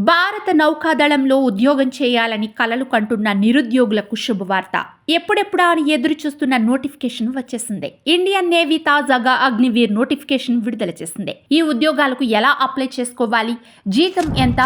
భారత నౌకాదళంలో ఉద్యోగం చేయాలని కలలు కంటున్న నిరుద్యోగులకు శుభవార్త. ఎప్పుడెప్పుడా అని ఎదురు చూస్తున్న నోటిఫికేషన్ వచ్చేసింది. ఇండియన్ నేవీ తాజాగా అగ్నివీర్ నోటిఫికేషన్ విడుదల చేసింది. ఈ ఉద్యోగాలకు ఎలా అప్లై చేసుకోవాలి, జీతం ఎంత,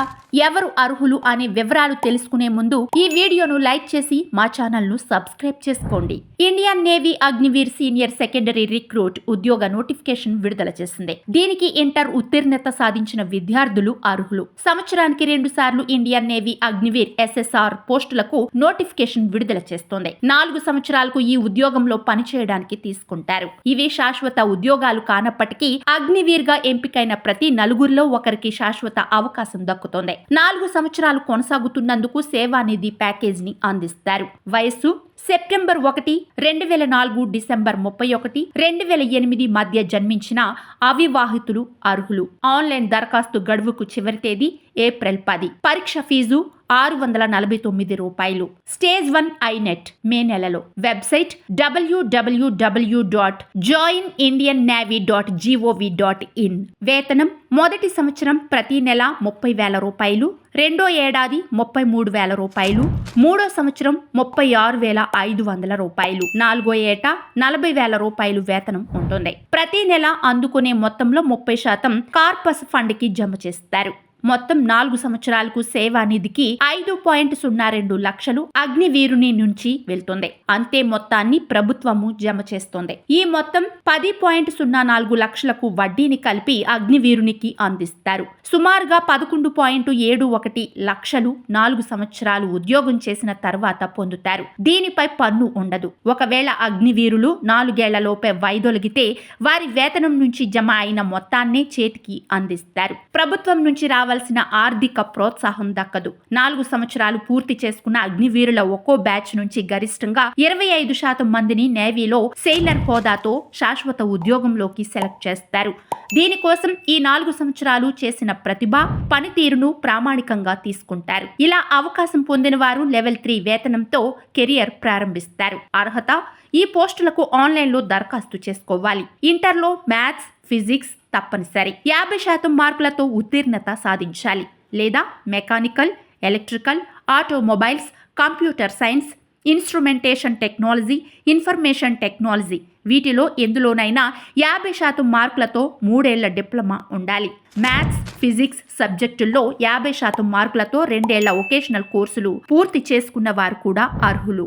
ఎవరు అర్హులు అనే వివరాలు తెలుసుకునే ముందు ఈ వీడియోను లైక్ చేసి మా ఛానల్ ను సబ్స్క్రైబ్ చేసుకోండి. Indian navy Agniveer senior secondary recruit ఉద్యోగ నోటిఫికేషన్ విడుదల చేసింది. దీనికి ఇంటర్ ఉత్తీర్ణత సాధించిన విద్యార్థులు అర్హులు. సంవత్సరానికి 2 సార్లు ఇండియన్ నేవీ అగ్నివీర్ SSR పోస్టులకు నోటిఫికేషన్ విడుదల చేస్తోంది. 4 సంవత్సరాలకు ఈ ఉద్యోగంలో పనిచేయడానికి తీసుకుంటారు. ఇవి శాశ్వత ఉద్యోగాలు కానప్పటికీ అగ్నివీర్ గా ఎంపికైన ప్రతి నలుగురిలో ఒకరికి శాశ్వత అవకాశం దక్కుతోంది. 4 సంవత్సరాలు కొనసాగుతున్నందుకు సేవానిధి ప్యాకేజ్ ని అందిస్తారు. వయస్సు సెప్టెంబర్ 1, 2004 డిసెంబర్ 31, 2008 మధ్య జన్మించిన అవివాహితులు అర్హులు. ఆన్లైన్ దరఖాస్తు గడువుకు చివరి తేదీ ఏప్రిల్ 10. పరీక్ష ఫీజు ₹699. స్టేజ్ 1 ఐనెట్ మే నెలలో. Website www.joinindiannavy.gov.in. వేతనం మొదటి సంవత్సరం ప్రతి నెల ₹30,000, రెండో ఏడాది ₹33,000, మూడో సంవత్సరం ₹36,500, నాలుగో ఏట ₹40,000 వేతనం ఉంటుంది. ప్రతి నెల అందుకునే మొత్తంలో 30% కార్పస్ ఫండ్ కి జమ చేస్తారు. మొత్తం 4 సంవత్సరాలకు సేవానిధికి 5.02 లక్షలు అగ్నివీరుని నుంచి వెళ్తుంది. అంతే మొత్తాన్ని ప్రభుత్వము జమ చేస్తుంది. ఈ మొత్తం 10.04 లక్షలకు వడ్డీని కలిపి అగ్నివీరునికి అందిస్తారు. సుమారుగా 11.71 లక్షలు 4 సంవత్సరాలు ఉద్యోగం చేసిన తర్వాత పొందుతారు. దీనిపై పన్ను ఉండదు. ఒకవేళ అగ్నివీరులు 4 ఏళ్లలోపే వైదొలిగితే వారి వేతనం నుంచి జమ అయిన మొత్తాన్నే చేతికి అందిస్తారు. ప్రభుత్వం నుంచి రావాల్సిన ఆర్థిక ప్రోత్సాహం దక్కదు. 4 సంవత్సరాలు పూర్తి చేసుకున్న అగ్నివీరుల ఒక్కో బ్యాచ్ నుంచి గరిష్టంగా 25% మందిని నేవీలో సెయిలర్ హోదాతో శాశ్వత ఉద్యోగంలోకి సెలెక్ట్ చేస్తారు. దీనికోసం ఈ 4 సంవత్సరాలు చేసిన ప్రతిభ, పనితీరును ప్రామాణికంగా తీసుకుంటారు. ఇలా అవకాశం పొందిన వారు లెవెల్ 3 వేతనంతో కెరియర్ ప్రారంభిస్తారు. అర్హత: ఈ పోస్టులకు ఆన్లైన్లో దరఖాస్తు చేసుకోవాలి. ఇంటర్లో మ్యాథ్స్, ఫిజిక్స్ తప్పనిసరి. 50% మార్కులతో ఉత్తీర్ణత సాధించాలి. లేదా mechanical, electrical, automobiles, computer science, instrumentation technology, information technology వీటిలో ఎందులోనైనా 50% మార్కులతో 3 ఏళ్ల డిప్లొమా ఉండాలి. మ్యాథ్స్, ఫిజిక్స్ సబ్జెక్టుల్లో 50% మార్కులతో 2 ఏళ్ల వొకేషనల్ కోర్సులు పూర్తి చేసుకున్న వారు కూడా అర్హులు.